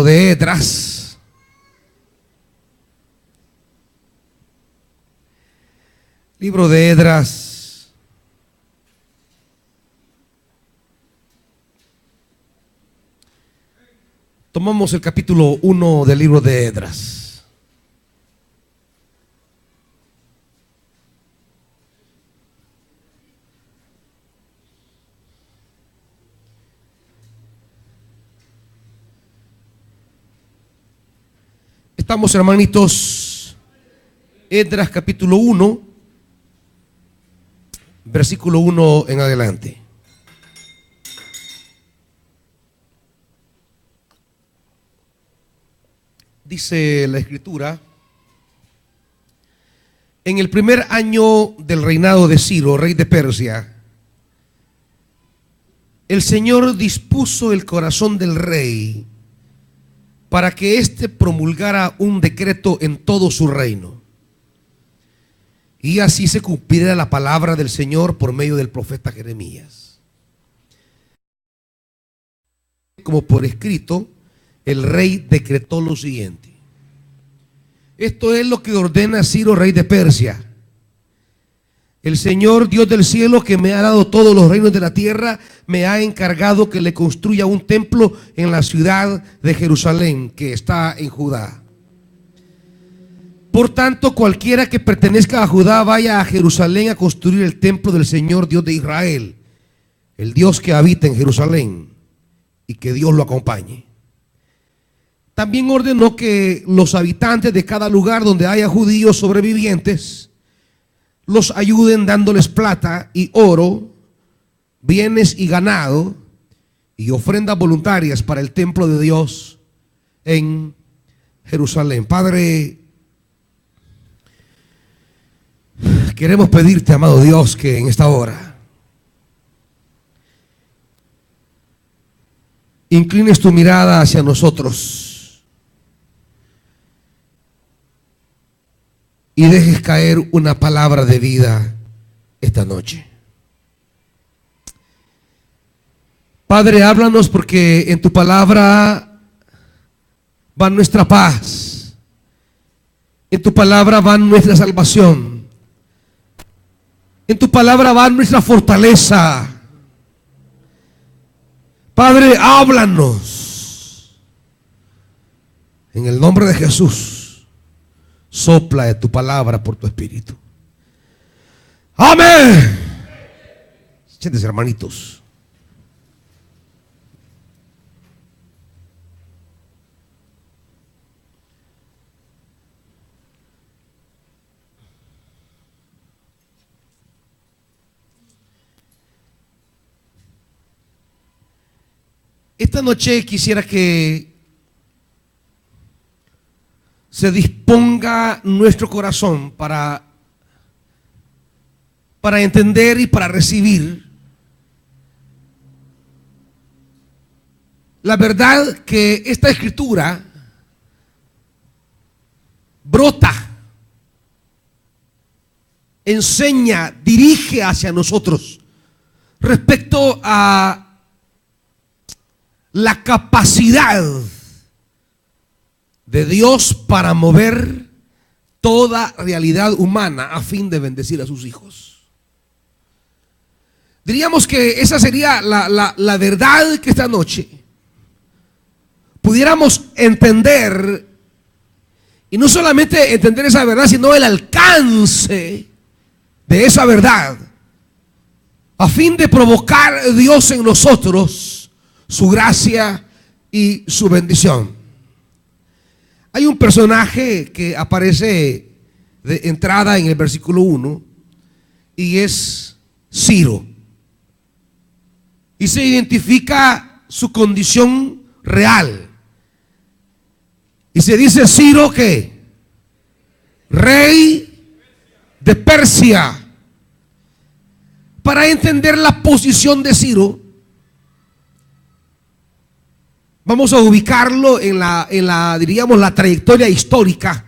de Esdras. Libro de Esdras. Tomamos el capítulo 1 del libro de Esdras. Estamos, hermanitos, Esdras capítulo 1, versículo 1 en adelante. Dice la escritura: en el primer año del reinado de Ciro, rey de Persia, el Señor dispuso el corazón del rey para que éste promulgara un decreto en todo su reino. Y así se cumpliera la palabra del Señor por medio del profeta Jeremías. Como por escrito, el rey decretó lo siguiente: esto es lo que ordena Ciro, rey de Persia. El Señor, Dios del cielo, que me ha dado todos los reinos de la tierra, me ha encargado que le construya un templo en la ciudad de Jerusalén, que está en Judá. Por tanto, cualquiera que pertenezca a Judá vaya a Jerusalén a construir el templo del Señor, Dios de Israel, el Dios que habita en Jerusalén, y que Dios lo acompañe. También ordenó que los habitantes de cada lugar donde haya judíos sobrevivientes los ayuden dándoles plata y oro, bienes y ganado, y ofrendas voluntarias para el templo de Dios en Jerusalén. Padre, queremos pedirte, amado Dios, que en esta hora inclines tu mirada hacia nosotros y dejes caer una palabra de vida esta noche. Padre, háblanos, porque en tu palabra va nuestra paz, en tu palabra va nuestra salvación, en tu palabra va nuestra fortaleza. Padre, háblanos en el nombre de Jesús. Sopla de tu palabra por tu espíritu. Amén. Siéntese, hermanitos. Esta noche quisiera que se disponga nuestro corazón para entender y para recibir la verdad que esta escritura brota, enseña, dirige hacia nosotros respecto a la capacidad de Dios para mover toda realidad humana a fin de bendecir a sus hijos. Diríamos que esa sería la verdad que esta noche pudiéramos entender, y no solamente entender esa verdad, sino el alcance de esa verdad, a fin de provocar Dios en nosotros su gracia y su bendición. Hay un personaje que aparece de entrada en el versículo 1 y es Ciro. Y se identifica su condición real. Y se dice Ciro que rey de Persia. Para entender la posición de Ciro, vamos a ubicarlo en diríamos, la trayectoria histórica.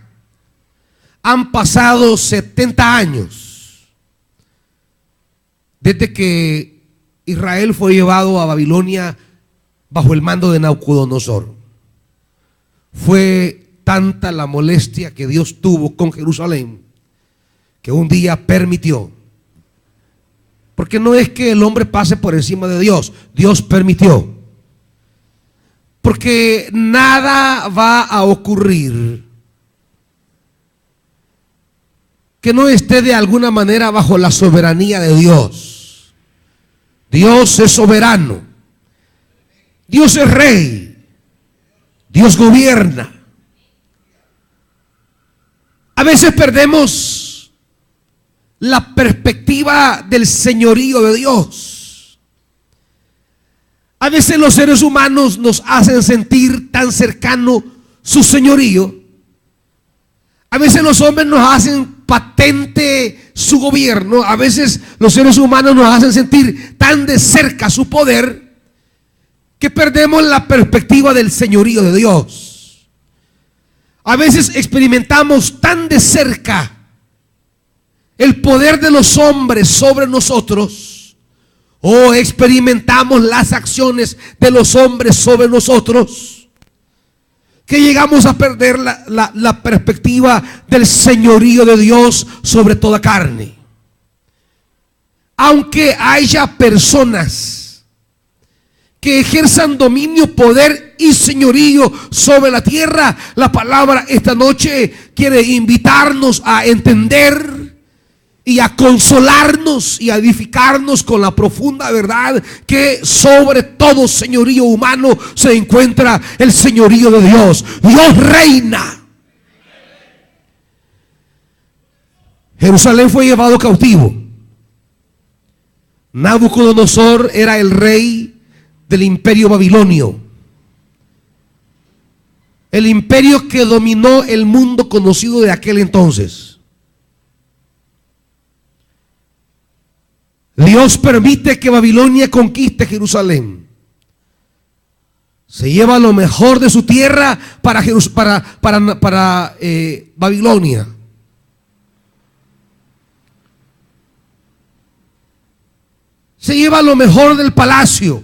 Han pasado 70 años desde que Israel fue llevado a Babilonia bajo el mando de Nabucodonosor. Fue tanta la molestia que Dios tuvo con Jerusalén que un día permitió. Porque no es que el hombre pase por encima de Dios, Dios permitió. Porque nada va a ocurrir que no esté de alguna manera bajo la soberanía de Dios. Dios es soberano. Dios es rey. Dios gobierna. A veces perdemos la perspectiva del señorío de Dios. A veces los seres humanos nos hacen sentir tan cercano su señorío. A veces los hombres nos hacen patente su gobierno. A veces los seres humanos nos hacen sentir tan de cerca su poder que perdemos la perspectiva del señorío de Dios. A veces experimentamos tan de cerca el poder de los hombres sobre nosotros, o experimentamos las acciones de los hombres sobre nosotros, que llegamos a perder la perspectiva del señorío de Dios sobre toda carne. Aunque haya personas que ejerzan dominio, poder y señorío sobre la tierra, la palabra esta noche quiere invitarnos a entender y a consolarnos y a edificarnos con la profunda verdad que sobre todo señorío humano se encuentra el señorío de Dios. Dios reina. Jerusalén fue llevado cautivo. Nabucodonosor era el rey del imperio babilonio, el imperio que dominó el mundo conocido de aquel entonces. Dios permite que Babilonia conquiste Jerusalén. Se lleva lo mejor de su tierra para Babilonia. Se lleva lo mejor del palacio.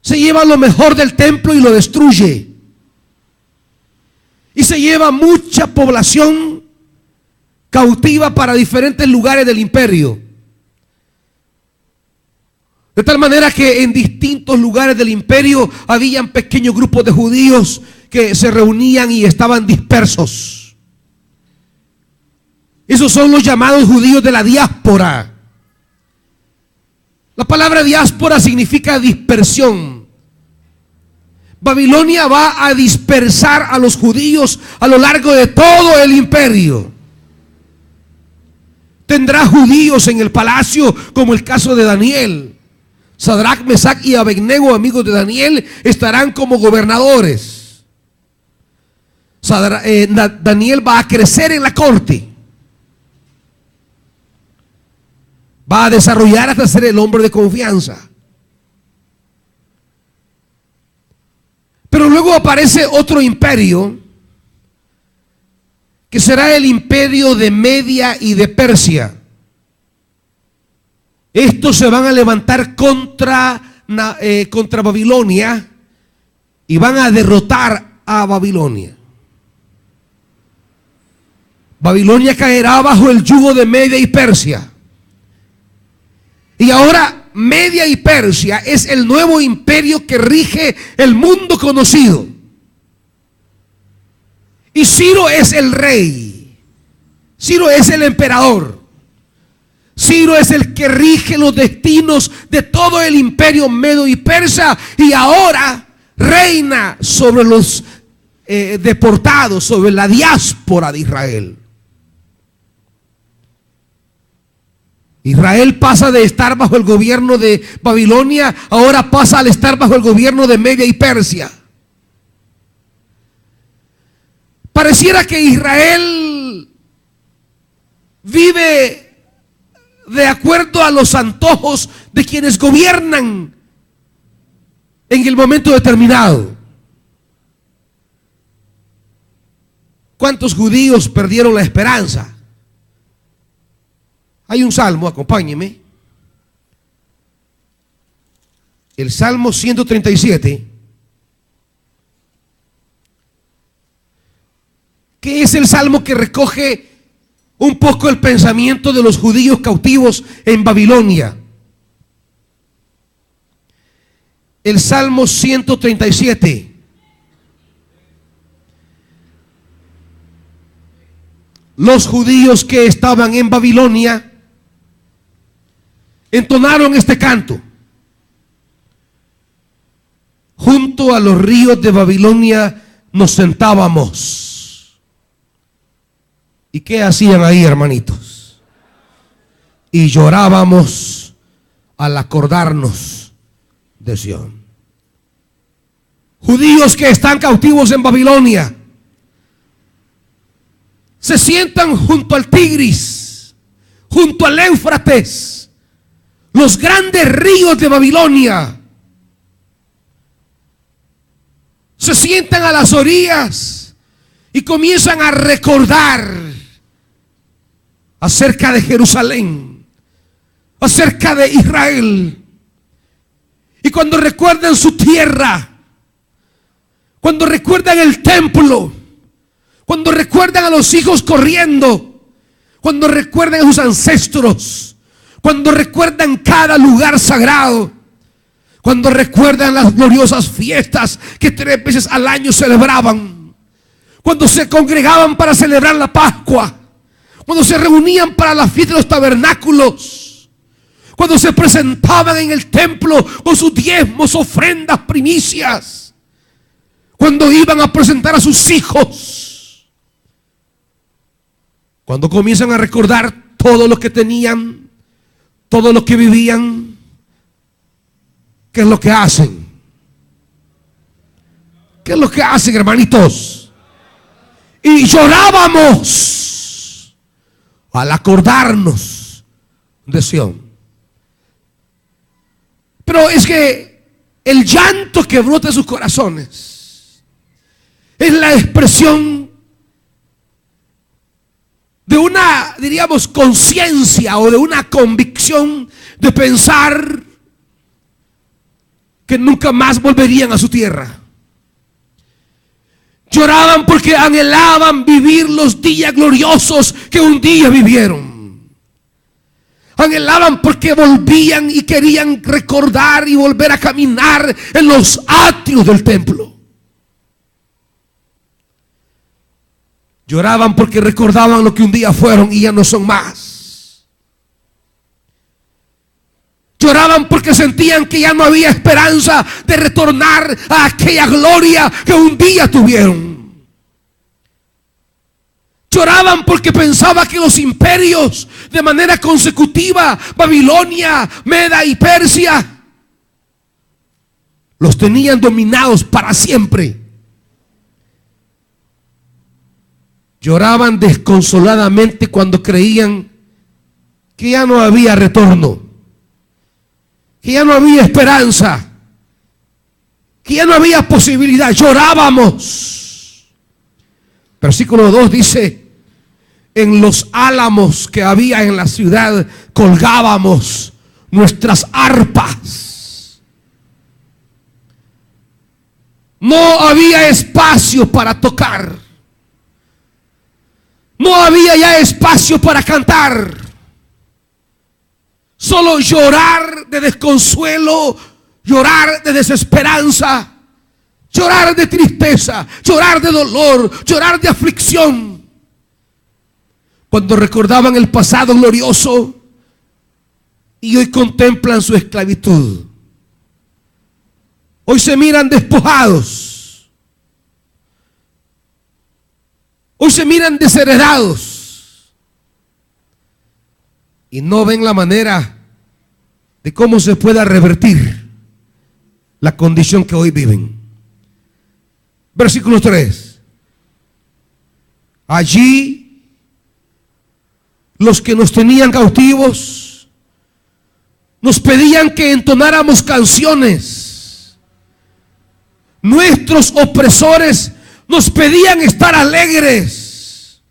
Se lleva lo mejor del templo y lo destruye. Y se lleva mucha población cautiva para diferentes lugares del imperio. De tal manera que en distintos lugares del imperio habían pequeños grupos de judíos que se reunían y estaban dispersos. Esos son los llamados judíos de la diáspora. La palabra diáspora significa dispersión. Babilonia va a dispersar a los judíos a lo largo de todo el imperio. Tendrá judíos en el palacio, como el caso de Daniel. Sadrach, Mesach y Abednego, amigos de Daniel, estarán como gobernadores. Daniel va a crecer en la corte. Va a desarrollar hasta ser el hombre de confianza. Pero luego aparece otro imperio, que será el imperio de Media y de Persia. Estos se van a levantar contra Babilonia y van a derrotar a Babilonia. Babilonia caerá bajo el yugo de Media y Persia. Y ahora Media y Persia es el nuevo imperio que rige el mundo conocido. Y Ciro es el rey. Ciro es el emperador. Ciro es el que rige los destinos de todo el imperio medo y persa, y ahora reina sobre los deportados, sobre la diáspora de Israel. Israel pasa de estar bajo el gobierno de Babilonia, ahora pasa al estar bajo el gobierno de Media y Persia. Pareciera que Israel vive de acuerdo a los antojos de quienes gobiernan en el momento determinado. ¿Cuántos judíos perdieron la esperanza? Hay un salmo, acompáñeme. El Salmo 137. que es el salmo que recoge un poco el pensamiento de los judíos cautivos en Babilonia. El Salmo 137. Los judíos que estaban en Babilonia entonaron este canto. Junto a los ríos de Babilonia nos sentábamos. ¿Y qué hacían ahí, hermanitos? Y llorábamos al acordarnos de Sión. Judíos que están cautivos en Babilonia se sientan junto al Tigris, junto al Éufrates, los grandes ríos de Babilonia. Se sientan a las orillas y comienzan a recordar acerca de Jerusalén, acerca de Israel. Y cuando recuerdan su tierra, cuando recuerdan el templo, cuando recuerdan a los hijos corriendo, cuando recuerdan a sus ancestros, cuando recuerdan cada lugar sagrado, cuando recuerdan las gloriosas fiestas que 3 veces al año celebraban, cuando se congregaban para celebrar la Pascua, cuando se reunían para la fiesta de los tabernáculos, cuando se presentaban en el templo con sus diezmos, ofrendas, primicias, cuando iban a presentar a sus hijos, cuando comienzan a recordar todo lo que tenían, todo lo que vivían, ¿qué es lo que hacen? ¿Qué es lo que hacen, hermanitos? Y llorábamos al acordarnos de Sión. Pero es que el llanto que brota de sus corazones es la expresión de una, diríamos, conciencia o de una convicción de pensar que nunca más volverían a su tierra. Lloraban porque anhelaban vivir los días gloriosos que un día vivieron. Anhelaban porque volvían y querían recordar y volver a caminar en los atrios del templo. Lloraban porque recordaban lo que un día fueron y ya no son más. Lloraban porque sentían que ya no había esperanza de retornar a aquella gloria que un día tuvieron. Lloraban porque pensaban que los imperios de manera consecutiva, Babilonia, Meda y Persia, los tenían dominados para siempre. Lloraban desconsoladamente cuando creían que ya no había retorno, que ya no había esperanza, que ya no había posibilidad. Llorábamos. Versículo 2 dice: en los álamos que había en la ciudad colgábamos nuestras arpas. No había espacio para tocar. No había ya espacio para cantar. Solo llorar de desconsuelo, llorar de desesperanza, llorar de tristeza, llorar de dolor, llorar de aflicción. Cuando recordaban el pasado glorioso y hoy contemplan su esclavitud. Hoy se miran despojados. Hoy se miran desheredados y no ven la manera de cómo se pueda revertir la condición que hoy viven. Versículo 3. Allí los que nos tenían cautivos nos pedían que entonáramos canciones. Nuestros opresores nos pedían estar alegres.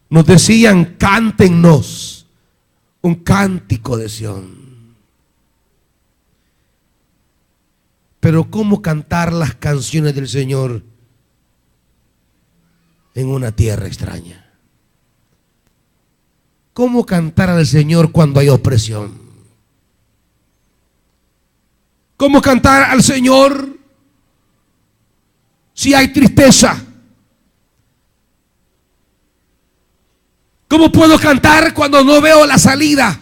Nos decían: cántennos un cántico de Sión. Pero ¿cómo cantar las canciones del Señor en una tierra extraña. ¿Cómo cantar al Señor cuando hay opresión? ¿Cómo cantar al Señor si hay tristeza? ¿Cómo puedo cantar cuando no veo la salida?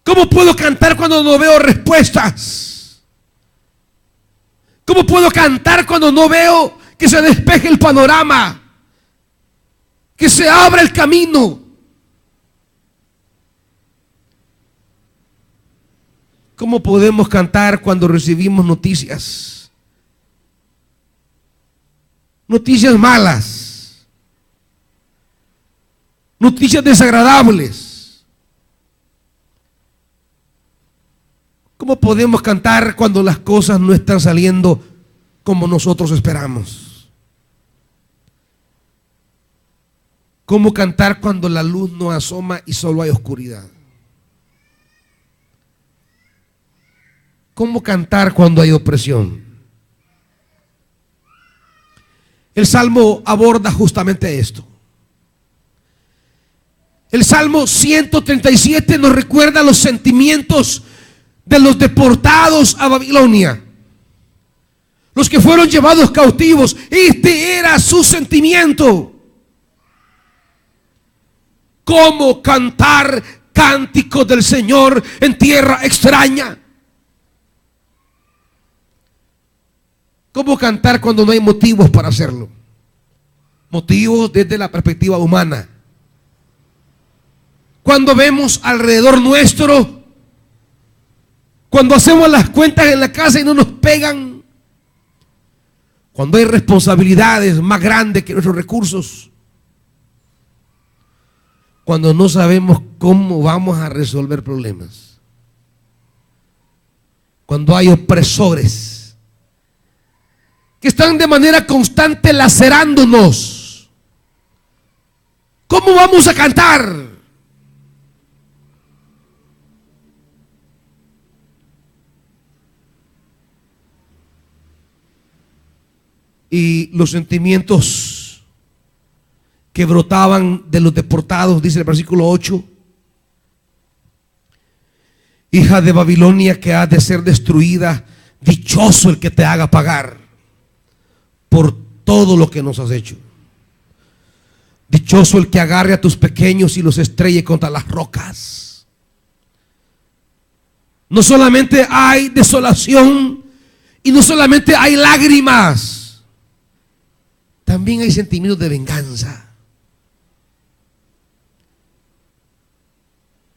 ¿Cómo puedo cantar cuando no veo respuestas? ¿Cómo puedo cantar cuando no veo que se despeje el panorama? Que se abra el camino. ¿Cómo podemos cantar cuando recibimos noticias? Noticias malas. Noticias desagradables. ¿Cómo podemos cantar cuando las cosas no están saliendo como nosotros esperamos? ¿Cómo cantar cuando la luz no asoma y solo hay oscuridad? ¿Cómo cantar cuando hay opresión? El Salmo aborda justamente esto. El Salmo 137 nos recuerda los sentimientos de los deportados a Babilonia, los que fueron llevados cautivos. Este era su sentimiento. ¿Cómo cantar cánticos del Señor en tierra extraña? ¿Cómo cantar cuando no hay motivos para hacerlo? Motivos desde la perspectiva humana. Cuando vemos alrededor nuestro, cuando hacemos las cuentas en la casa y no nos pegan, cuando hay responsabilidades más grandes que nuestros recursos, cuando no sabemos cómo vamos a resolver problemas, cuando hay opresores que están de manera constante lacerándonos, ¿cómo vamos a cantar? Y los sentimientos que brotaban de los deportados, dice el versículo 8: hija de Babilonia, que ha de ser destruida, dichoso el que te haga pagar por todo lo que nos has hecho. Dichoso el que agarre a tus pequeños y los estrelle contra las rocas. No solamente hay desolación y no solamente hay lágrimas, también hay sentimientos de venganza.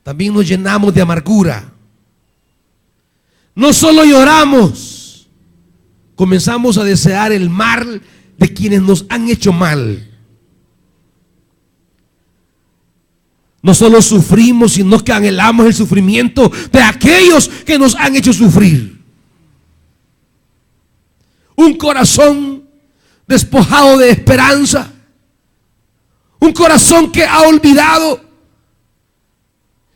También nos llenamos de amargura. No solo lloramos, comenzamos a desear el mal de quienes nos han hecho mal. No solo sufrimos, sino que anhelamos el sufrimiento de aquellos que nos han hecho sufrir. Un corazón despojado de esperanza, un corazón que ha olvidado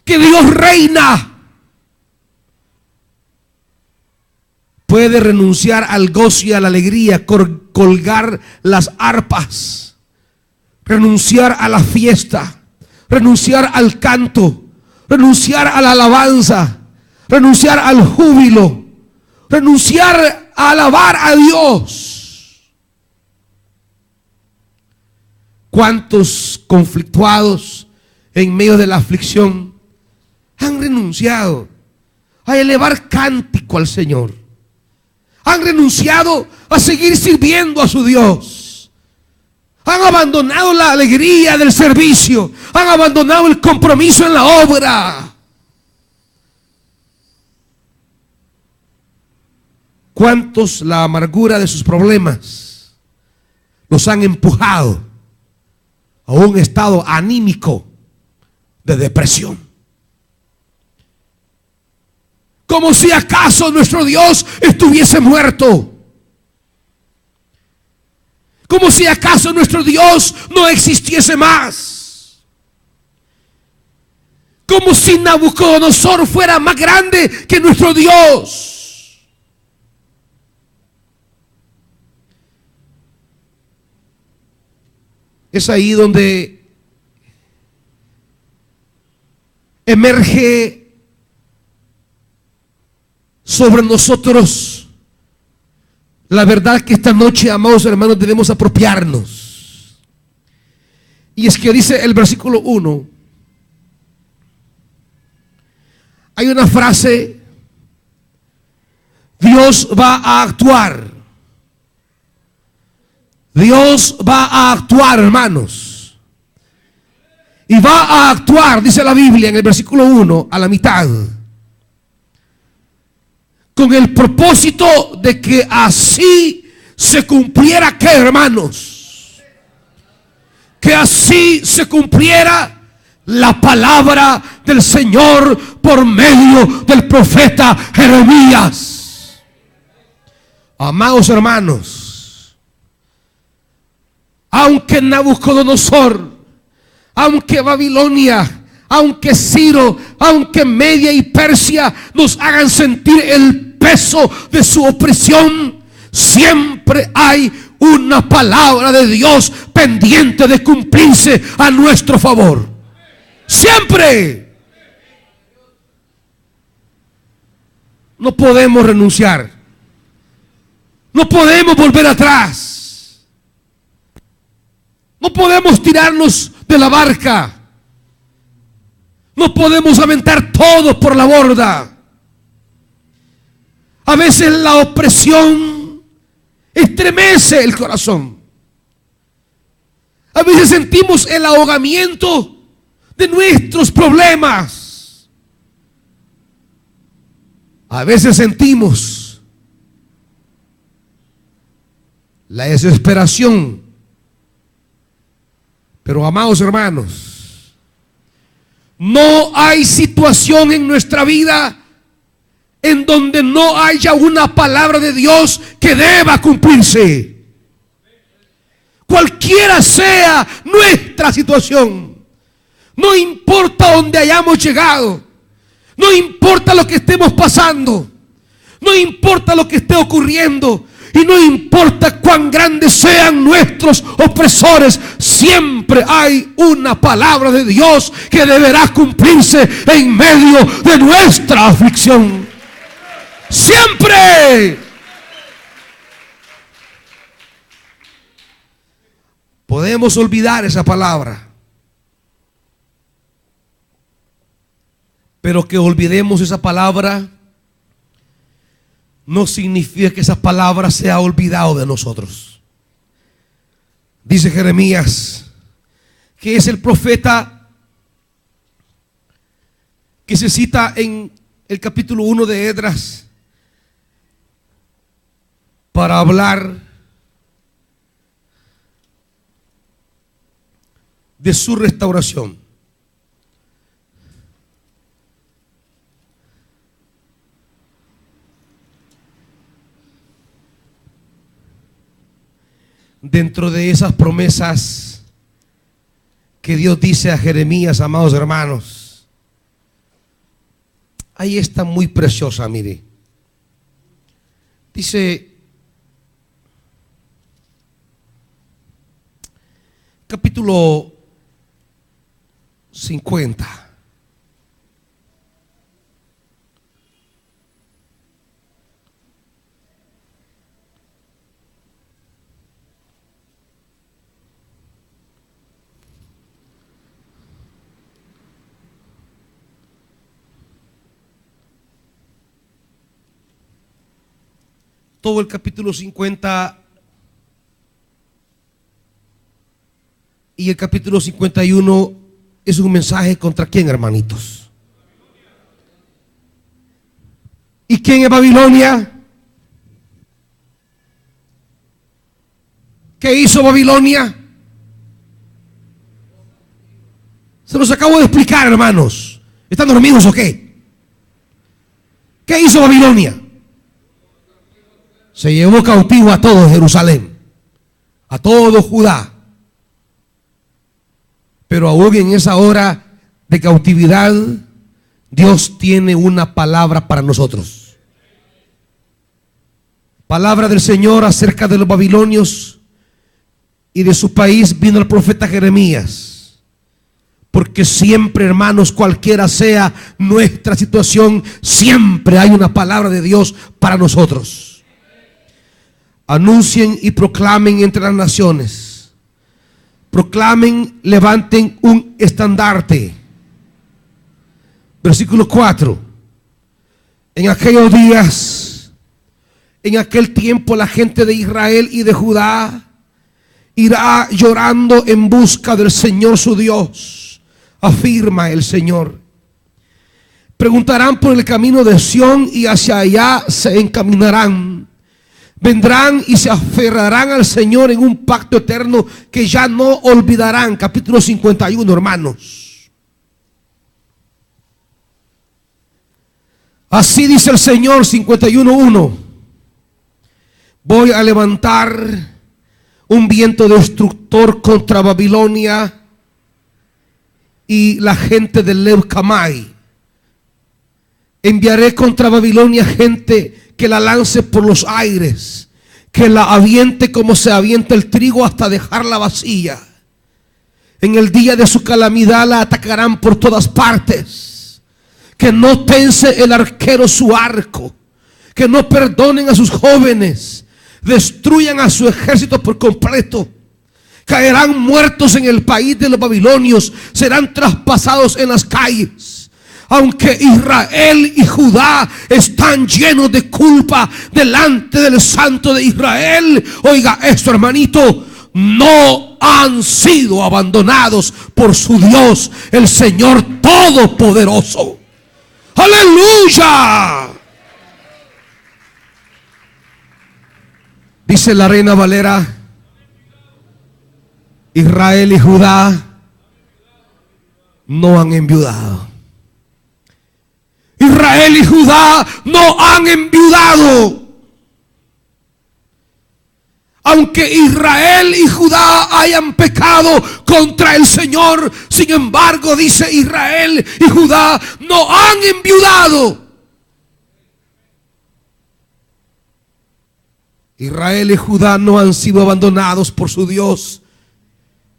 que Dios reina, puede renunciar al gozo y a la alegría, colgar las arpas, renunciar a la fiesta, renunciar al canto, renunciar a la alabanza, renunciar al júbilo, renunciar a alabar a Dios. ¿Cuántos conflictuados en medio de la aflicción han renunciado a elevar cántico al Señor? Han renunciado a seguir sirviendo a su Dios. Han abandonado la alegría del servicio. Han abandonado el compromiso en la obra. ¿Cuántos la amargura de sus problemas los han empujado a un estado anímico de depresión? Como si acaso nuestro Dios estuviese muerto. Como si acaso nuestro Dios no existiese más. Como si Nabucodonosor fuera más grande que nuestro Dios. es ahí donde emerge sobre nosotros la verdad que esta noche, amados hermanos, debemos apropiarnos. Y es que dice el versículo 1, hay una frase: Dios va a actuar. Dios va a actuar, hermanos. Y va a actuar, dice la Biblia en el versículo 1, a la mitad, con el propósito de que así se cumpliera, ¿qué, hermanos? Que así se cumpliera la palabra del Señor por medio del profeta Jeremías. Amados hermanos, aunque Nabucodonosor, aunque Babilonia, aunque Ciro, aunque Media y Persia nos hagan sentir el peso de su opresión, siempre hay una palabra de Dios pendiente de cumplirse a nuestro favor. Siempre. No podemos renunciar. No podemos volver atrás. No podemos tirarnos de la barca. No podemos aventar todo por la borda. A veces la opresión estremece el corazón. A veces sentimos el ahogamiento de nuestros problemas. A veces sentimos la desesperación. Pero, amados hermanos, no hay situación en nuestra vida en donde no haya una palabra de Dios que deba cumplirse. Cualquiera sea nuestra situación, no importa dónde hayamos llegado, no importa lo que estemos pasando, no importa lo que esté ocurriendo, y no importa cuán grandes sean nuestros opresores, siempre hay una palabra de Dios que deberá cumplirse en medio de nuestra aflicción. Siempre. Podemos olvidar esa palabra, pero que olvidemos esa palabra no significa que esa palabra se ha olvidado de nosotros. Dice Jeremías, que es el profeta que se cita en el capítulo 1 de Esdras para hablar de su restauración. Dentro de esas promesas que Dios dice a Jeremías, amados hermanos, ahí está muy preciosa, mire. Dice, capítulo 50. Todo el capítulo 50 y el capítulo 51 es un mensaje contra quién, hermanitos. ¿Y quién es Babilonia? ¿Qué hizo Babilonia? Se los acabo de explicar, hermanos. ¿Están dormidos o qué? ¿Qué hizo Babilonia? Se llevó cautivo a todo Jerusalén, a todo Judá. Pero aún en esa hora de cautividad, Dios tiene una palabra para nosotros. Palabra del Señor acerca de los babilonios y de su país vino el profeta Jeremías. Porque siempre, hermanos, cualquiera sea nuestra situación, siempre hay una palabra de Dios para nosotros. Anuncien y proclamen entre las naciones. Proclamen, levanten un estandarte. Versículo 4. En aquellos días, en aquel tiempo, la gente de Israel y de Judá irá llorando en busca del Señor su Dios, afirma el Señor. Preguntarán por el camino de Sión y hacia allá se encaminarán. Vendrán y se aferrarán al Señor en un pacto eterno que ya no olvidarán. Capítulo 51, hermanos. Así dice el Señor, 51:1. Voy a levantar un viento destructor contra Babilonia y la gente de Leb-Kamai. Enviaré contra Babilonia gente que la lance por los aires, que la aviente como se avienta el trigo hasta dejarla vacía. En el día de su calamidad la atacarán por todas partes. Que no tense el arquero su arco, que no perdonen a sus jóvenes, destruyan a su ejército por completo. Caerán muertos en el país de los babilonios, serán traspasados en las calles. Aunque Israel y Judá están llenos de culpa delante del Santo de Israel, oiga esto, hermanito, no han sido abandonados por su Dios, el Señor Todopoderoso. ¡Aleluya! Dice la Reina Valera: Israel y Judá no han enviudado. Israel y Judá no han enviudado. Aunque Israel y Judá hayan pecado contra el Señor, sin embargo, dice, Israel y Judá no han enviudado. Israel y Judá no han sido abandonados por su Dios.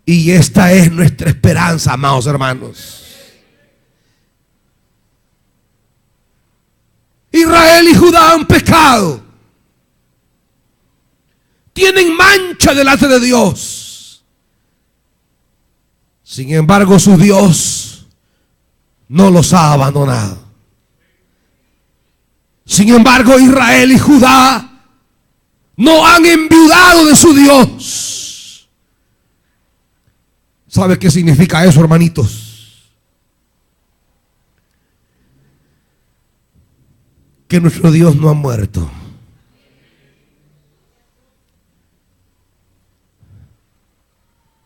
Y esta es nuestra esperanza, amados hermanos. Israel y Judá han pecado. Tienen mancha delante de Dios. Sin embargo, su Dios no los ha abandonado. Sin embargo, Israel y Judá no han enviudado de su Dios. ¿Sabe qué significa eso, hermanitos? Que nuestro Dios no ha muerto.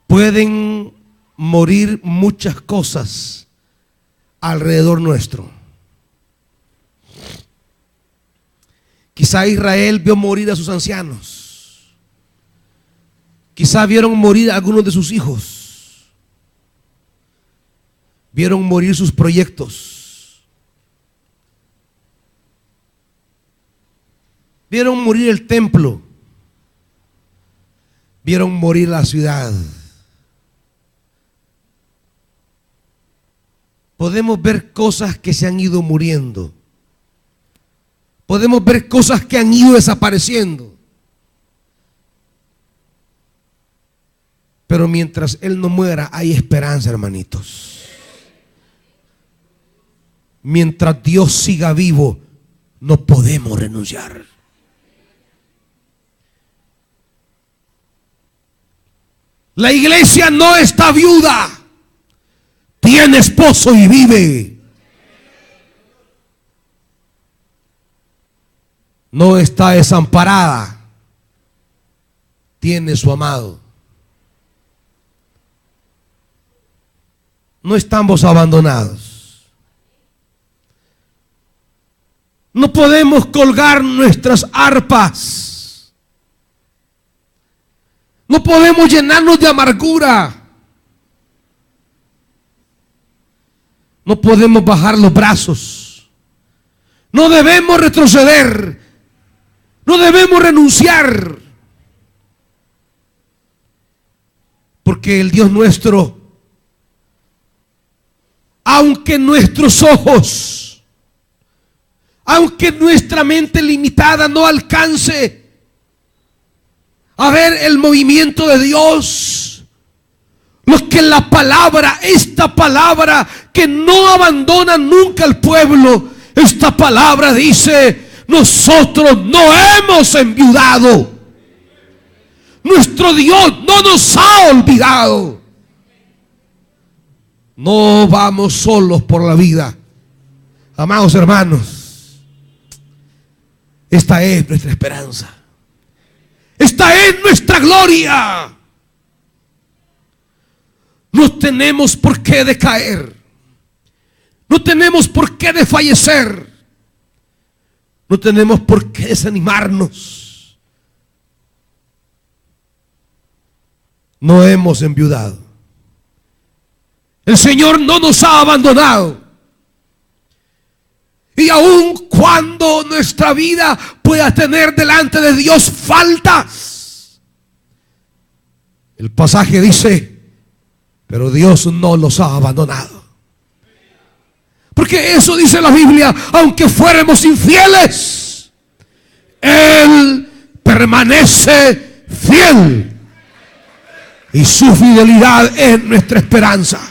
Pueden morir muchas cosas alrededor nuestro. Quizá Israel vio morir a sus ancianos. Quizá vieron morir a algunos de sus hijos. Vieron morir sus proyectos. Vieron morir el templo. Vieron morir la ciudad. Podemos ver cosas que se han ido muriendo. Podemos ver cosas que han ido desapareciendo. Pero mientras Él no muera, hay esperanza, hermanitos. Mientras Dios siga vivo, no podemos renunciar. La iglesia no está viuda. Tiene esposo y vive. No está desamparada. Tiene su amado. No estamos abandonados. No podemos colgar nuestras arpas. No podemos llenarnos de amargura. No podemos bajar los brazos. No debemos retroceder. No debemos renunciar. Porque el Dios nuestro, aunque nuestros ojos, aunque nuestra mente limitada no alcance a ver el movimiento de Dios, lo que la palabra, esta palabra que no abandona nunca al pueblo, esta palabra dice: nosotros no hemos enviudado. Nuestro Dios no nos ha olvidado. No vamos solos por la vida, amados hermanos. Esta es nuestra esperanza. Esta es nuestra gloria. No tenemos por qué decaer. No tenemos por qué desfallecer. No tenemos por qué desanimarnos. No hemos enviudado. El Señor no nos ha abandonado. Y aun cuando nuestra vida pueda tener delante de Dios faltas, el pasaje dice: pero Dios no los ha abandonado. Porque eso dice la Biblia: aunque fuéramos infieles, Él permanece fiel, y su fidelidad es nuestra esperanza.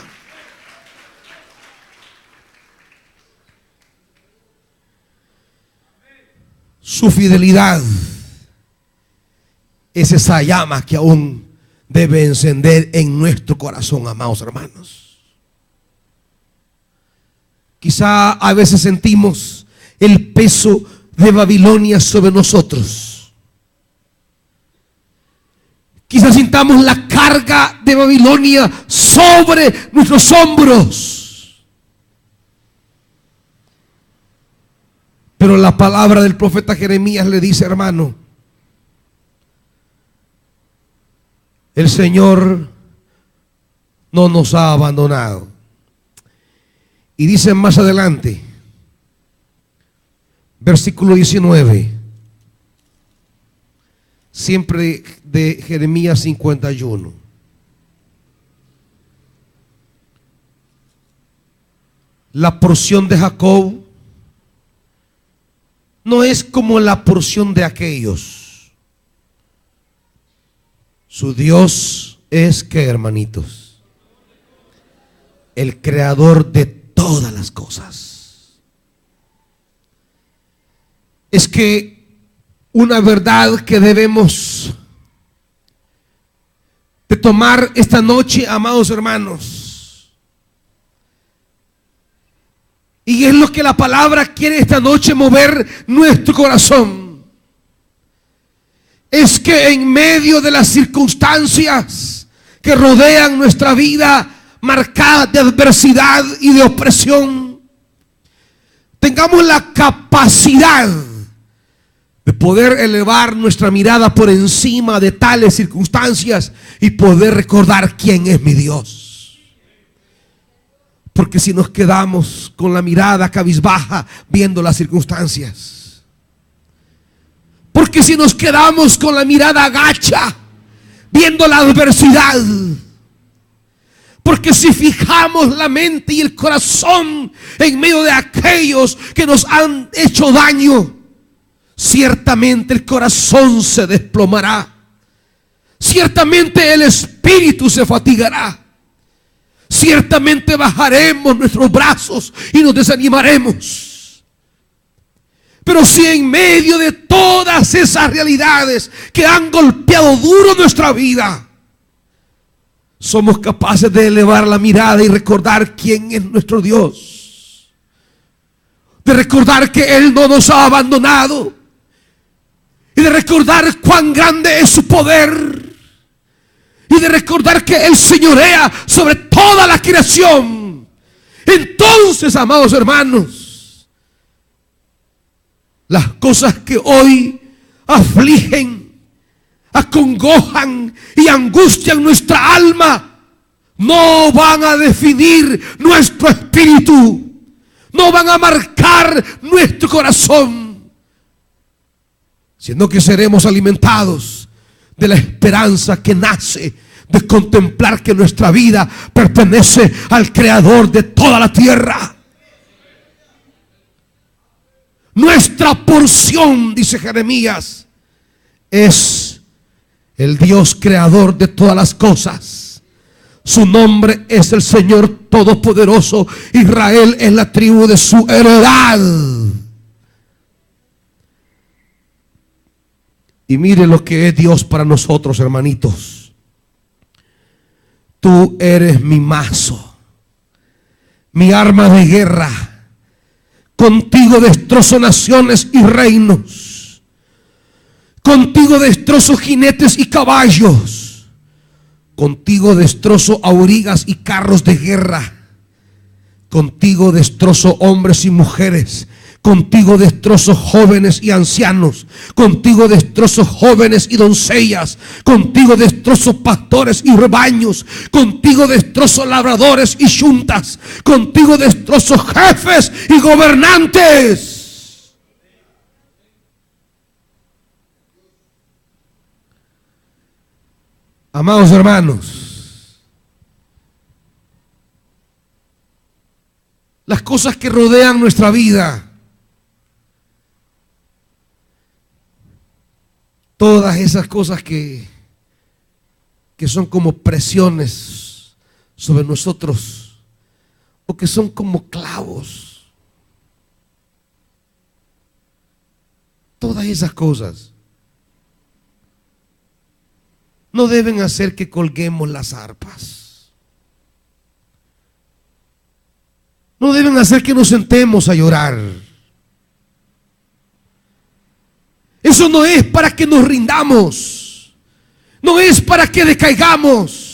Su fidelidad es esa llama que aún debe encender en nuestro corazón, amados hermanos. Quizá a veces sentimos el peso de Babilonia sobre nosotros. Quizá sintamos la carga de Babilonia sobre nuestros hombros. Pero la palabra del profeta Jeremías le dice: hermano, el Señor no nos ha abandonado. Y dice más adelante, versículo 19, siempre de Jeremías 51. La porción de Jacob no es como la porción de aquellos. Su Dios es, ¿qué, hermanitos? El creador de todas las cosas. Es que una verdad que debemos de tomar esta noche, amados hermanos, y es lo que la palabra quiere esta noche mover nuestro corazón, es que en medio de las circunstancias que rodean nuestra vida marcada de adversidad y de opresión, tengamos la capacidad de poder elevar nuestra mirada por encima de tales circunstancias y poder recordar quién es mi Dios. Porque si nos quedamos con la mirada cabizbaja viendo las circunstancias, porque si nos quedamos con la mirada agacha viendo la adversidad, porque si fijamos la mente y el corazón en medio de aquellos que nos han hecho daño, ciertamente el corazón se desplomará, ciertamente el espíritu se fatigará, ciertamente bajaremos nuestros brazos y nos desanimaremos. Pero si en medio de todas esas realidades que han golpeado duro nuestra vida, somos capaces de elevar la mirada y recordar quién es nuestro Dios, de recordar que Él no nos ha abandonado, y de recordar cuán grande es su poder, y de recordar que Él señorea sobre toda la creación, entonces, amados hermanos, las cosas que hoy afligen, acongojan y angustian nuestra alma, no van a definir nuestro espíritu, no van a marcar nuestro corazón, sino que seremos alimentados de la esperanza que nace de contemplar que nuestra vida pertenece al Creador de toda la tierra. Nuestra porción, dice Jeremías, es el Dios creador de todas las cosas. Su nombre es el Señor Todopoderoso. Israel es la tribu de su heredad. Y mire lo que es Dios para nosotros, hermanitos. Tú eres mi mazo, mi arma de guerra. Contigo destrozo naciones y reinos. Contigo destrozo jinetes y caballos. Contigo destrozo aurigas y carros de guerra. Contigo destrozo hombres y mujeres. Contigo destrozo jóvenes y ancianos. Contigo destrozo jóvenes y doncellas. Contigo destrozo pastores y rebaños. Contigo destrozo labradores y yuntas. Contigo destrozo jefes y gobernantes. Amados hermanos, las cosas que rodean nuestra vida, todas esas cosas que son como presiones sobre nosotros, o que son como clavos, todas esas cosas no deben hacer que colguemos las arpas. No deben hacer que nos sentemos a llorar. Eso no es para que nos rindamos. No es para que decaigamos.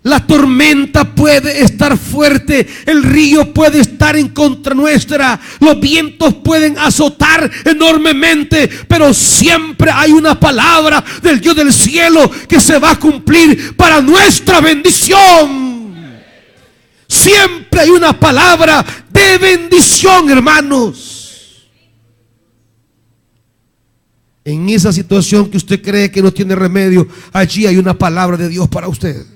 La tormenta puede estar fuerte, el río puede estar en contra nuestra, los vientos pueden azotar enormemente, pero siempre hay una palabra del Dios del cielo que se va a cumplir para nuestra bendición. Siempre hay una palabra de bendición, hermanos. En esa situación que usted cree que no tiene remedio, allí hay una palabra de Dios para usted.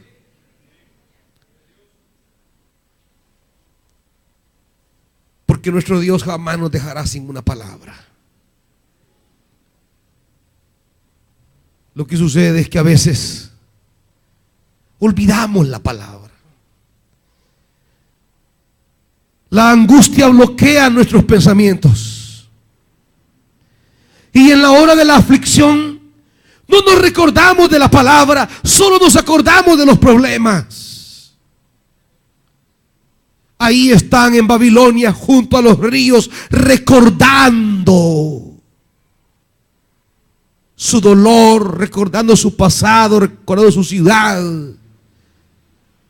Porque nuestro Dios jamás nos dejará sin una palabra. Lo que sucede es que a veces olvidamos la palabra. La angustia bloquea nuestros pensamientos. Y en la hora de la aflicción no nos recordamos de la palabra, solo nos acordamos de los problemas. Ahí están en Babilonia junto a los ríos recordando su dolor, recordando su pasado, recordando su ciudad,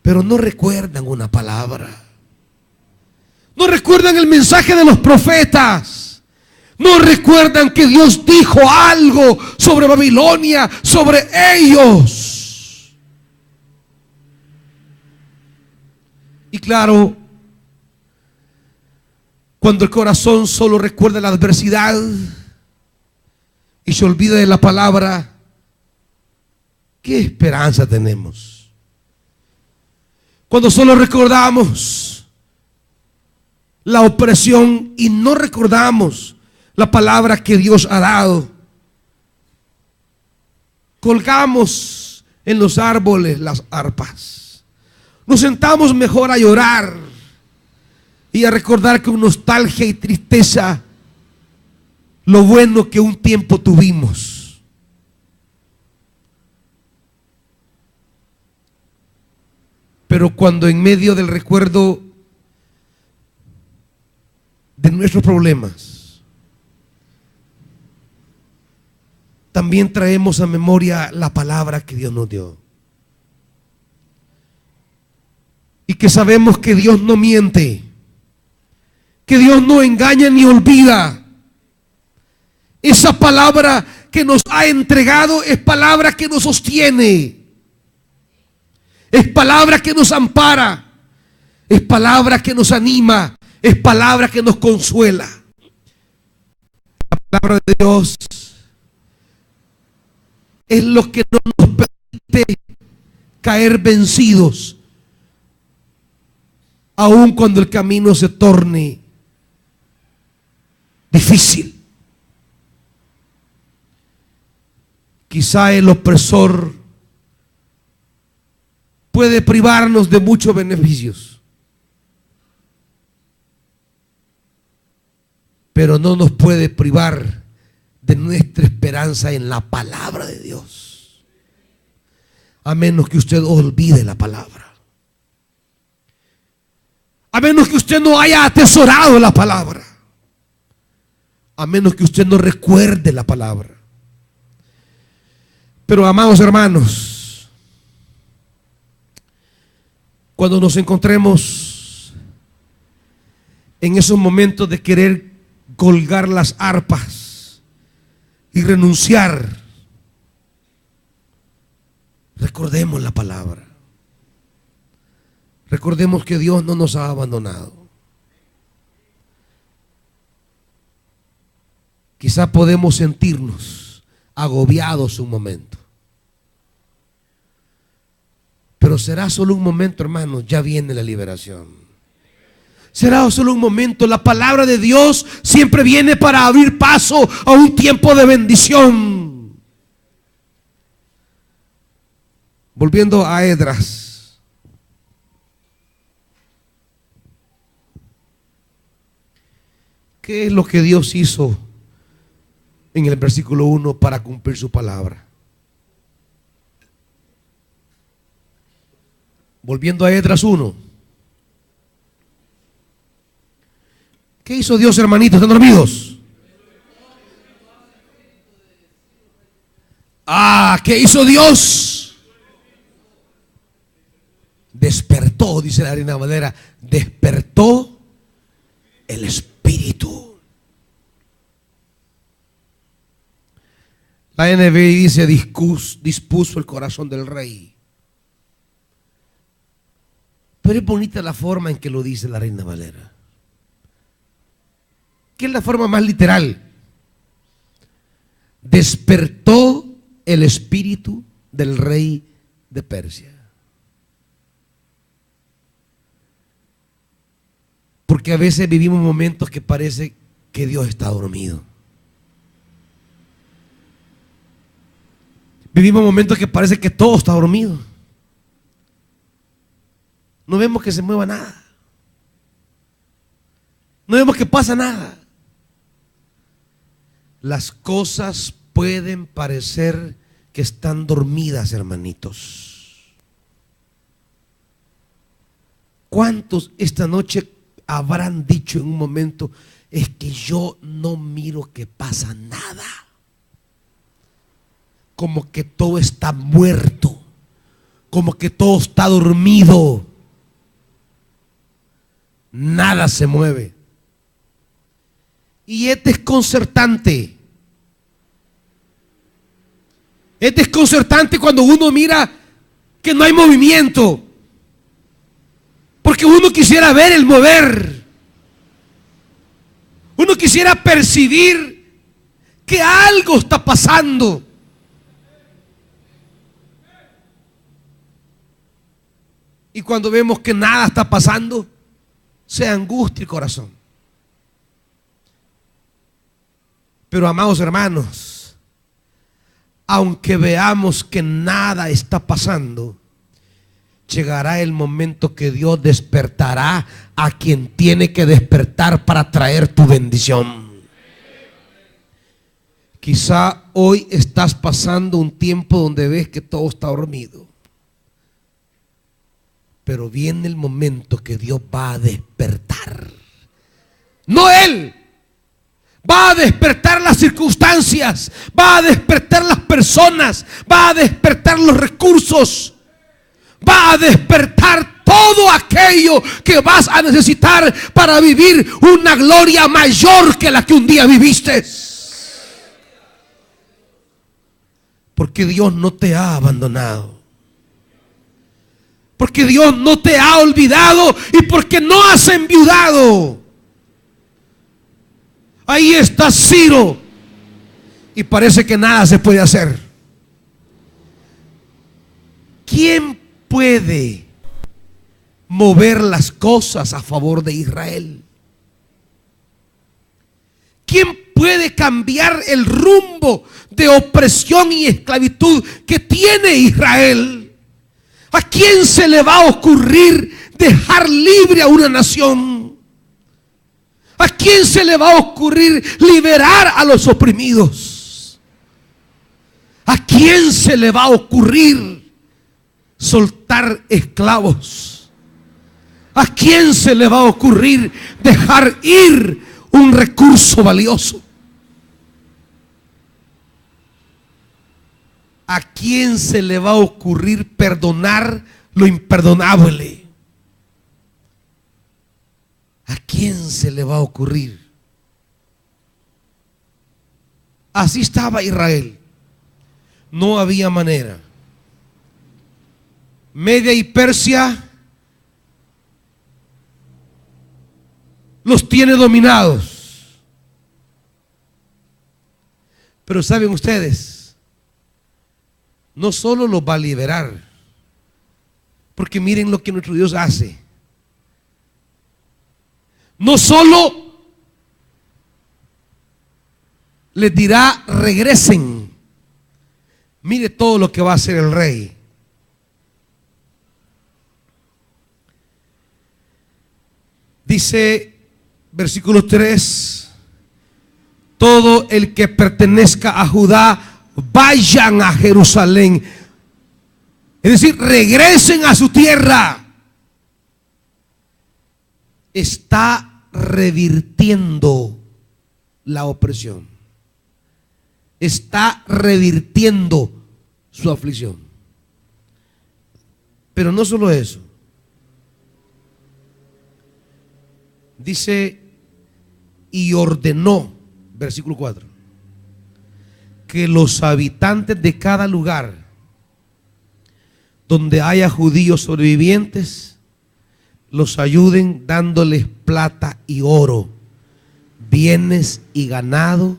pero no recuerdan una palabra. No recuerdan el mensaje de los profetas. No recuerdan que Dios dijo algo sobre Babilonia, sobre ellos. Y claro, cuando el corazón solo recuerda la adversidad y se olvida de la palabra, ¿qué esperanza tenemos? Cuando solo recordamos la opresión y no recordamos la palabra que Dios ha dado, colgamos en los árboles las arpas, nos sentamos mejor a llorar y a recordar con nostalgia y tristeza lo bueno que un tiempo tuvimos. Pero cuando en medio del recuerdo de nuestros problemas, también traemos a memoria la palabra que Dios nos dio. Y que sabemos que Dios no miente, que Dios no engaña ni olvida. Esa palabra que nos ha entregado es palabra que nos sostiene, es palabra que nos ampara, es palabra que nos anima, es palabra que nos consuela. La palabra de Dios es lo que no nos permite caer vencidos, aun cuando el camino se torne difícil. Quizá el opresor puede privarnos de muchos beneficios, pero no nos puede privar de nuestra esperanza en la palabra de Dios, a menos que usted olvide la palabra, a menos que usted no haya atesorado la palabra, a menos que usted no recuerde la palabra. Pero amados hermanos, cuando nos encontremos en esos momentos de querer colgar las arpas y renunciar, recordemos la palabra. Recordemos que Dios no nos ha abandonado. Quizá podemos sentirnos agobiados un momento, pero será solo un momento, hermanos. Ya viene la liberación. Será solo un momento. La palabra de Dios siempre viene para abrir paso a un tiempo de bendición. Volviendo a Esdras, ¿qué es lo que Dios hizo en el versículo 1 para cumplir su palabra? Volviendo a Esdras 1. ¿Qué hizo Dios, hermanitos? ¿Están dormidos? ¿Qué hizo Dios? Despertó, dice la Reina Valera, despertó el espíritu. La NBI dice dispuso el corazón del rey. Pero es bonita la forma en que lo dice la Reina Valera, que es la forma más literal. Despertó el espíritu del rey de Persia. Porque a veces vivimos momentos que parece que Dios está dormido. Vivimos momentos que parece que todo está dormido. No vemos que se mueva nada. No vemos que pasa nada. Las cosas pueden parecer que están dormidas, hermanitos. ¿Cuántos esta noche habrán dicho en un momento: es que yo no miro que pasa nada? Como que todo está muerto, como que todo está dormido, nada se mueve. Y es desconcertante. Es desconcertante cuando uno mira que no hay movimiento, porque uno quisiera ver el mover. Uno quisiera percibir que algo está pasando. Y cuando vemos que nada está pasando, se angustia el corazón. Pero amados hermanos, aunque veamos que nada está pasando, llegará el momento que Dios despertará a quien tiene que despertar para traer tu bendición. Quizá hoy estás pasando un tiempo donde ves que todo está dormido, pero viene el momento que Dios va a despertar. No Él. Va a despertar las circunstancias, va a despertar las personas, va a despertar los recursos, va a despertar todo aquello que vas a necesitar para vivir una gloria mayor que la que un día viviste. Porque Dios no te ha abandonado, porque Dios no te ha olvidado y porque no has enviudado. Ahí está Ciro y parece que nada se puede hacer. ¿Quién puede mover las cosas a favor de Israel? ¿Quién puede cambiar el rumbo de opresión y esclavitud que tiene Israel? ¿A quién se le va a ocurrir dejar libre a una nación? ¿A quién se le va a ocurrir liberar a los oprimidos? ¿A quién se le va a ocurrir soltar esclavos? ¿A quién se le va a ocurrir dejar ir un recurso valioso? ¿A quién se le va a ocurrir perdonar lo imperdonable? ¿A quién se le va a ocurrir? Así estaba Israel. No había manera. Media y Persia los tiene dominados. Pero saben ustedes, no solo los va a liberar, porque miren lo que nuestro Dios hace. No solo les dirá regresen, mire todo lo que va a hacer el rey. Dice versículo 3: todo el que pertenezca a Judá, vayan a Jerusalén. Es decir, regresen a su tierra. Está revirtiendo la opresión. Está revirtiendo su aflicción. Pero no solo eso. Dice, y ordenó, versículo 4, que los habitantes de cada lugar donde haya judíos sobrevivientes los ayuden dándoles plata y oro, bienes y ganado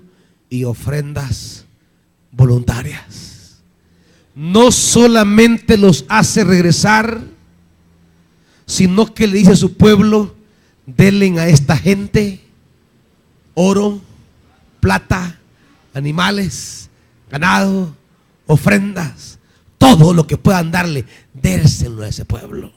y ofrendas voluntarias. No solamente los hace regresar, sino que le dice a su pueblo: denle a esta gente oro, plata, animales, ganado, ofrendas, todo lo que puedan darle, dérselo a ese pueblo.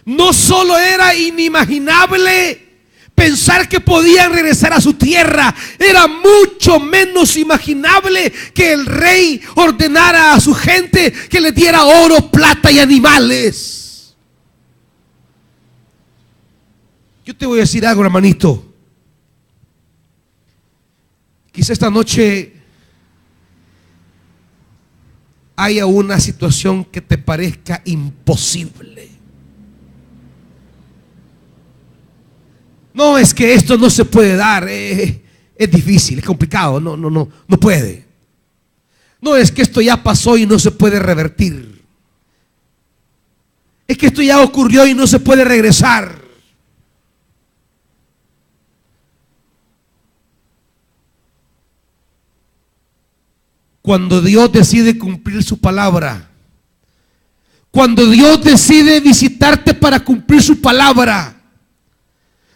No solo era inimaginable pensar que podían regresar a su tierra, era mucho menos imaginable que el rey ordenara a su gente que le diera oro, plata y animales. Yo te voy a decir algo, hermanito. Quizá esta noche haya una situación que te parezca imposible. No, es que esto no se puede dar, es difícil, es complicado, no puede. No, es que esto ya pasó y no se puede revertir. Es que esto ya ocurrió y no se puede regresar. Cuando Dios decide cumplir su palabra, cuando Dios decide visitarte para cumplir su palabra,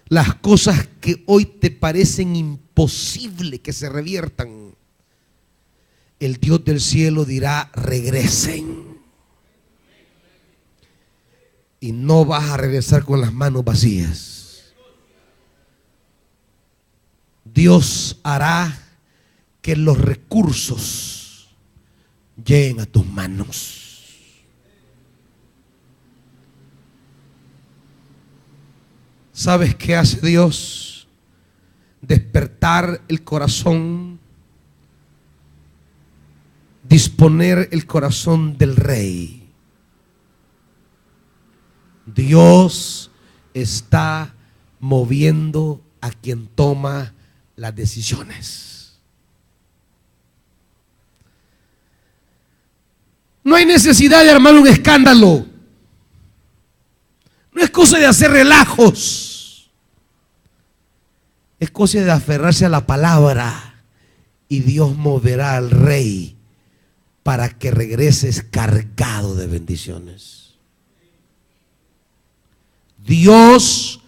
las cosas que hoy te parecen imposible que se reviertan, el Dios del cielo dirá: regresen. Y no vas a regresar con las manos vacías. Dios hará que los recursos lleguen a tus manos. ¿Sabes qué hace Dios? Despertar el corazón, disponer el corazón del rey. Dios está moviendo a quien toma las decisiones. No hay necesidad de armar un escándalo. No es cosa de hacer relajos. Es cosa de aferrarse a la palabra y Dios moverá al rey para que regreses cargado de bendiciones. Dios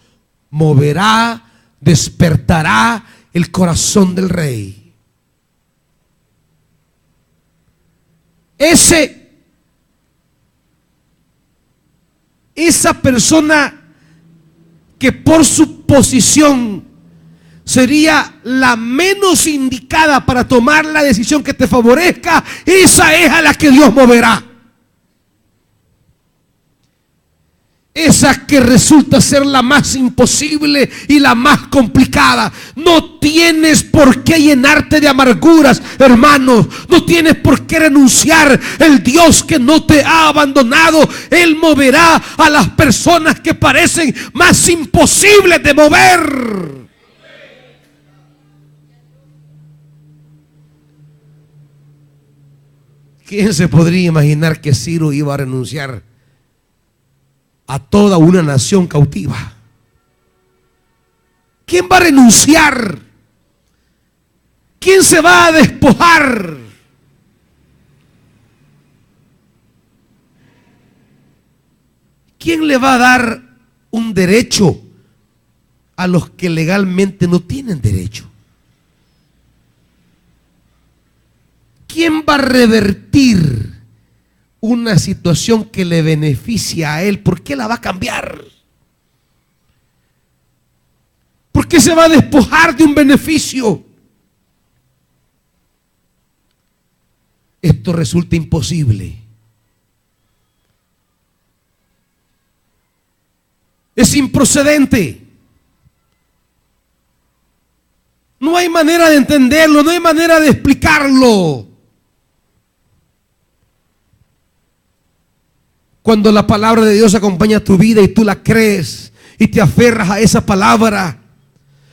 moverá, despertará el corazón del rey. Esa persona que por su posición sería la menos indicada para tomar la decisión que te favorezca, esa es a la que Dios moverá. Esa que resulta ser la más imposible y la más complicada. No tienes por qué llenarte de amarguras, hermanos. No tienes por qué renunciar. El Dios que no te ha abandonado, Él moverá a las personas que parecen más imposibles de mover. ¿Quién se podría imaginar que Ciro iba a renunciar a toda una nación cautiva? ¿Quién va a renunciar? ¿Quién se va a despojar? ¿Quién le va a dar un derecho a los que legalmente no tienen derecho? ¿Quién va a revertir una situación que le beneficia a él? ¿Por qué la va a cambiar? ¿Por qué se va a despojar de un beneficio? Esto resulta imposible. Es improcedente. No hay manera de entenderlo, no hay manera de explicarlo. Cuando la palabra de Dios acompaña tu vida y tú la crees y te aferras a esa palabra,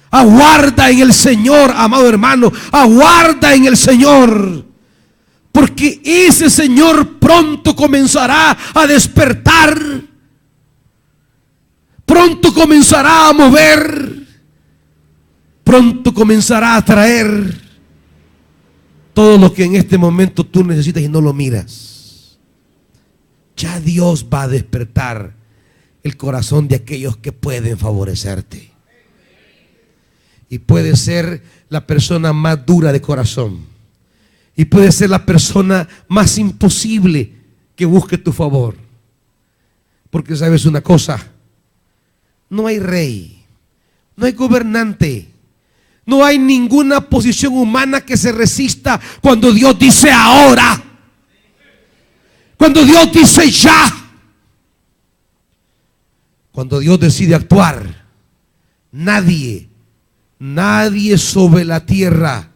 aguarda en el Señor, amado hermano, aguarda en el Señor, porque ese Señor pronto comenzará a despertar, pronto comenzará a mover, pronto comenzará a traer todo lo que en este momento tú necesitas y no lo miras. Ya Dios va a despertar el corazón de aquellos que pueden favorecerte. Y puede ser la persona más dura de corazón. Y puede ser la persona más imposible que busque tu favor. Porque sabes una cosa, no hay rey, no hay gobernante, no hay ninguna posición humana que se resista cuando Dios dice ahora. Cuando Dios dice ya, cuando Dios decide actuar, nadie sobre la tierra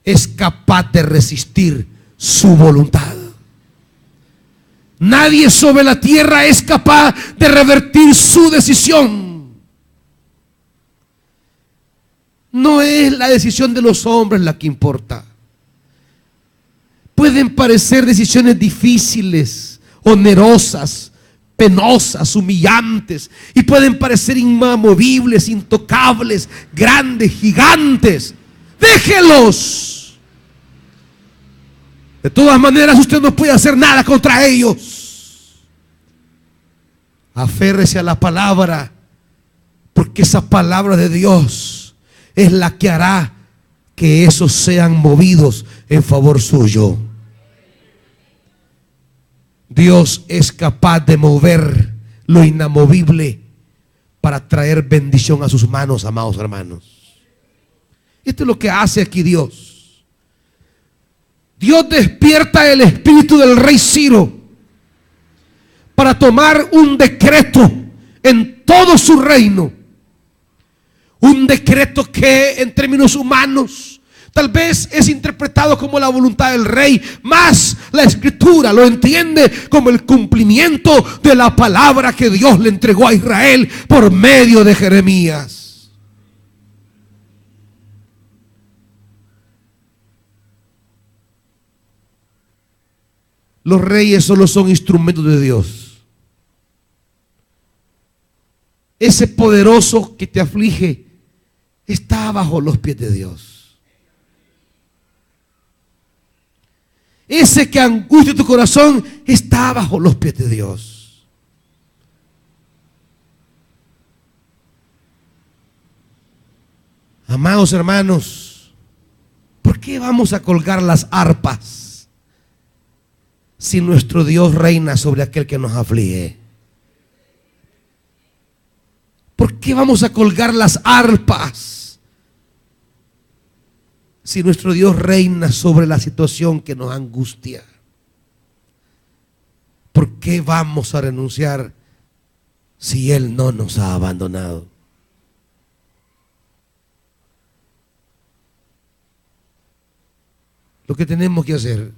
es capaz de resistir su voluntad. Nadie sobre la tierra es capaz de revertir su decisión. No es la decisión de los hombres la que importa. Pueden parecer decisiones difíciles, onerosas, penosas, humillantes, y pueden parecer inamovibles, intocables, grandes, gigantes. Déjelos. De todas maneras, usted no puede hacer nada contra ellos. Aférrese a la palabra, porque esa palabra de Dios es la que hará que esos sean movidos en favor suyo. Dios es capaz de mover lo inamovible para traer bendición a sus manos, amados hermanos. Esto es lo que hace aquí Dios. Dios despierta el espíritu del rey Ciro para tomar un decreto en todo su reino. Un decreto que en términos humanos tal vez es interpretado como la voluntad del rey, más la escritura lo entiende como el cumplimiento de la palabra que Dios le entregó a Israel por medio de Jeremías. Los reyes solo son instrumentos de Dios. Ese poderoso que te aflige está bajo los pies de Dios. ese que angustia tu corazón, está bajo los pies de Dios. Amados hermanos, ¿por qué vamos a colgar las arpas si nuestro Dios reina sobre aquel que nos aflige? ¿Por qué vamos a colgar las arpas si nuestro Dios reina sobre la situación que nos angustia? ¿Por qué vamos a renunciar si Él no nos ha abandonado? Lo que tenemos que hacer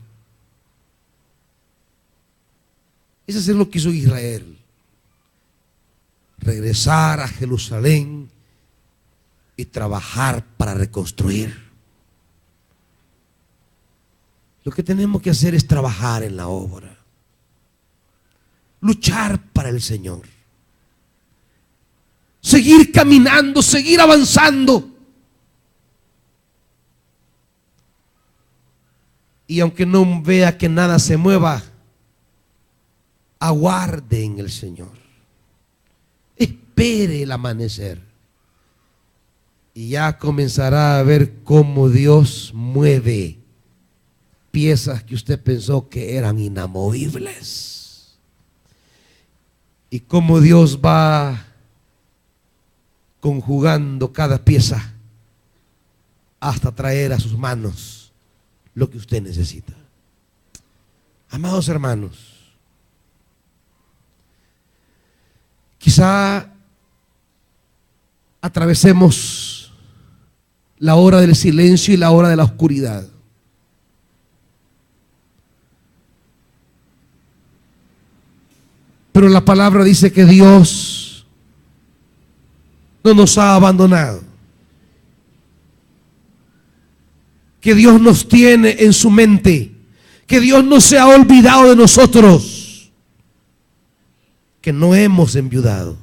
es hacer lo que hizo Israel: regresar a Jerusalén y trabajar para reconstruir. Lo que tenemos que hacer es trabajar en la obra, luchar para el Señor, seguir caminando, seguir avanzando. Y aunque no vea que nada se mueva, aguarde en el Señor. Espere el amanecer. Y ya comenzará a ver cómo Dios mueve piezas que usted pensó que eran inamovibles. Y cómo Dios va conjugando cada pieza hasta traer a sus manos lo que usted necesita. Amados hermanos, quizá atravesemos la hora del silencio y la hora de la oscuridad. Pero la palabra dice que Dios no nos ha abandonado, que Dios nos tiene en su mente, que Dios no se ha olvidado de nosotros, que no hemos enviudado.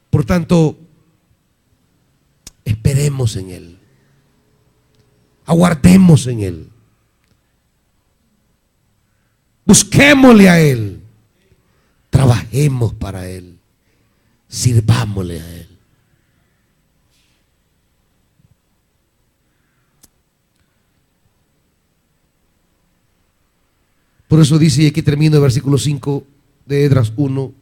Por tanto, esperemos en Él, aguardemos en Él, busquémosle a Él, trabajemos para Él, sirvámosle a Él. Por eso dice, y aquí termino el versículo 5 de Esdras 1.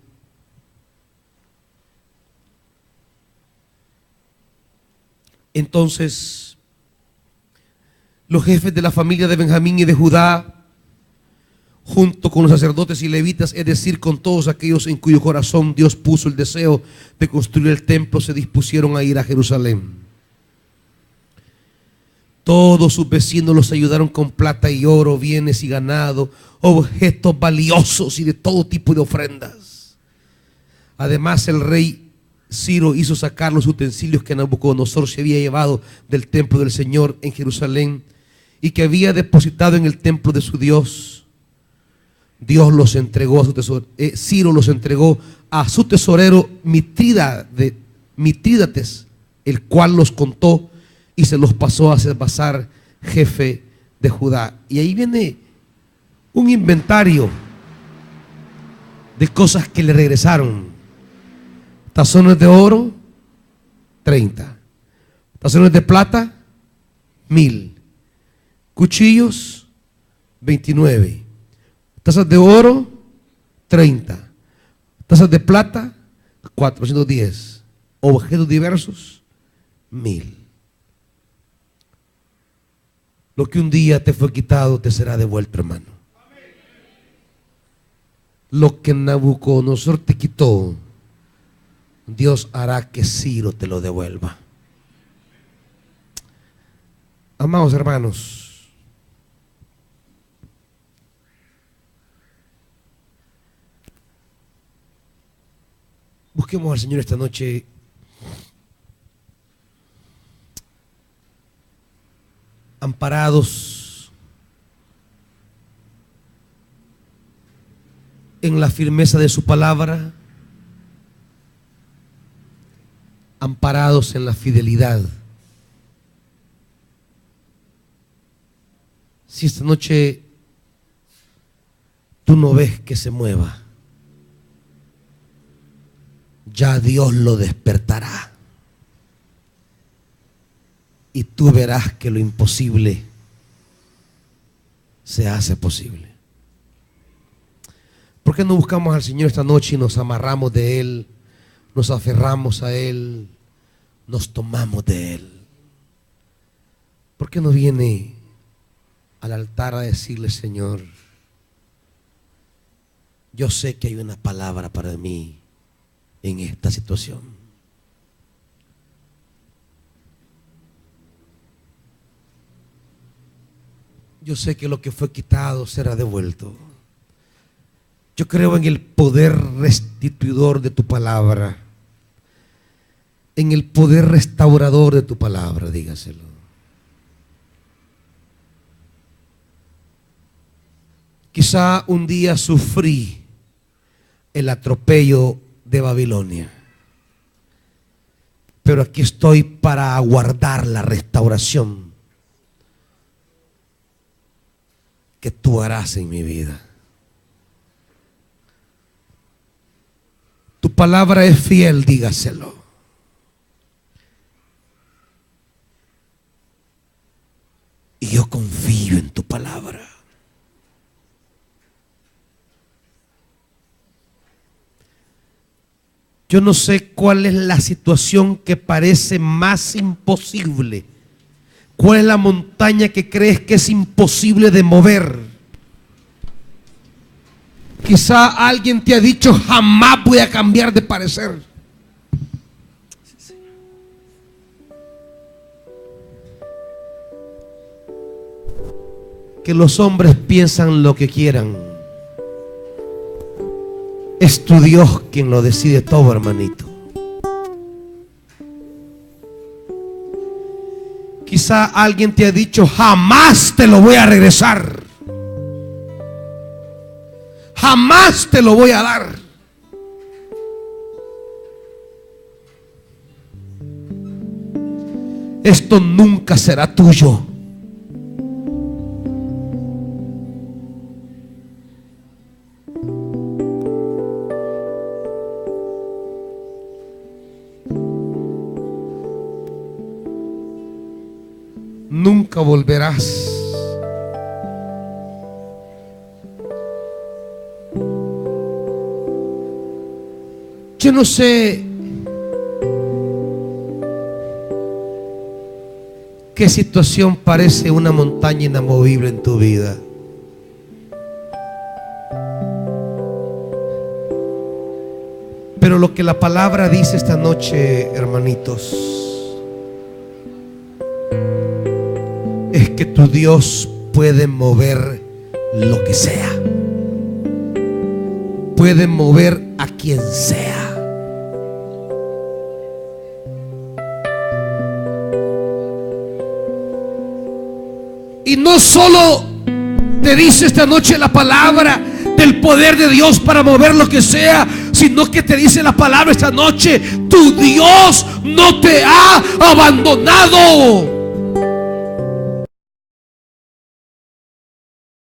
Entonces, los jefes de la familia de Benjamín y de Judá, junto con los sacerdotes y levitas, es decir, con todos aquellos en cuyo corazón Dios puso el deseo de construir el templo, se dispusieron a ir a Jerusalén. Todos sus vecinos los ayudaron con plata y oro, bienes y ganado, objetos valiosos y de todo tipo de ofrendas. Además, el rey Ciro hizo sacar los utensilios que Nabucodonosor se había llevado del templo del Señor en Jerusalén y que había depositado en el templo de su Dios. Dios los entregó a su tesorero, Ciro los entregó a su tesorero Mitrídates, el cual los contó y se los pasó a Sesbazar, jefe de Judá. Y ahí viene un inventario de cosas que le regresaron. Tazones de oro, 30. Tazones de plata, 1000. Cuchillos, 29. Tazas de oro, 30. Tazas de plata, 410. Objetos diversos, 1000. Lo que un día te fue quitado te será devuelto, hermano. Lo que Nabucodonosor te quitó, Dios hará que Ciro te lo devuelva. Amados hermanos, busquemos al Señor esta noche. Amparados en la firmeza de su palabra, amparados en la fidelidad Si esta noche tú no ves que se mueva, ya Dios lo despertará. Y tú verás que lo imposible se hace posible. ¿Por qué no buscamos al Señor esta noche y nos amarramos de Él, nos aferramos a Él, nos tomamos de Él? ¿Por qué no viene al altar a decirle: Señor, yo sé que hay una palabra para mí en esta situación? Yo sé que lo que fue quitado será devuelto. Yo creo en el poder restituidor de tu palabra, en el poder restaurador de tu palabra, dígaselo. Quizá un día sufrí el atropello de Babilonia, pero aquí estoy para aguardar la restauración que tú harás en mi vida. Tu palabra es fiel, dígaselo. Y yo confío en tu palabra. Yo no sé cuál es la situación que parece más imposible. ¿Cuál es la montaña que crees que es imposible de mover? Quizá alguien te ha dicho: jamás voy a cambiar de parecer. Que los hombres piensan lo que quieran. Es tu Dios quien lo decide todo, hermanito. Quizá alguien te ha dicho: jamás te lo voy a regresar, jamás te lo voy a dar. Esto nunca será tuyo. Nunca volverás. Yo no sé qué situación parece una montaña inamovible en tu vida. Pero lo que la palabra dice esta noche, hermanitos, es que tu Dios puede mover lo que sea, puede mover a quien sea. Y no solo te dice esta noche la palabra del poder de Dios para mover lo que sea, sino que te dice la palabra esta noche: tu Dios no te ha abandonado.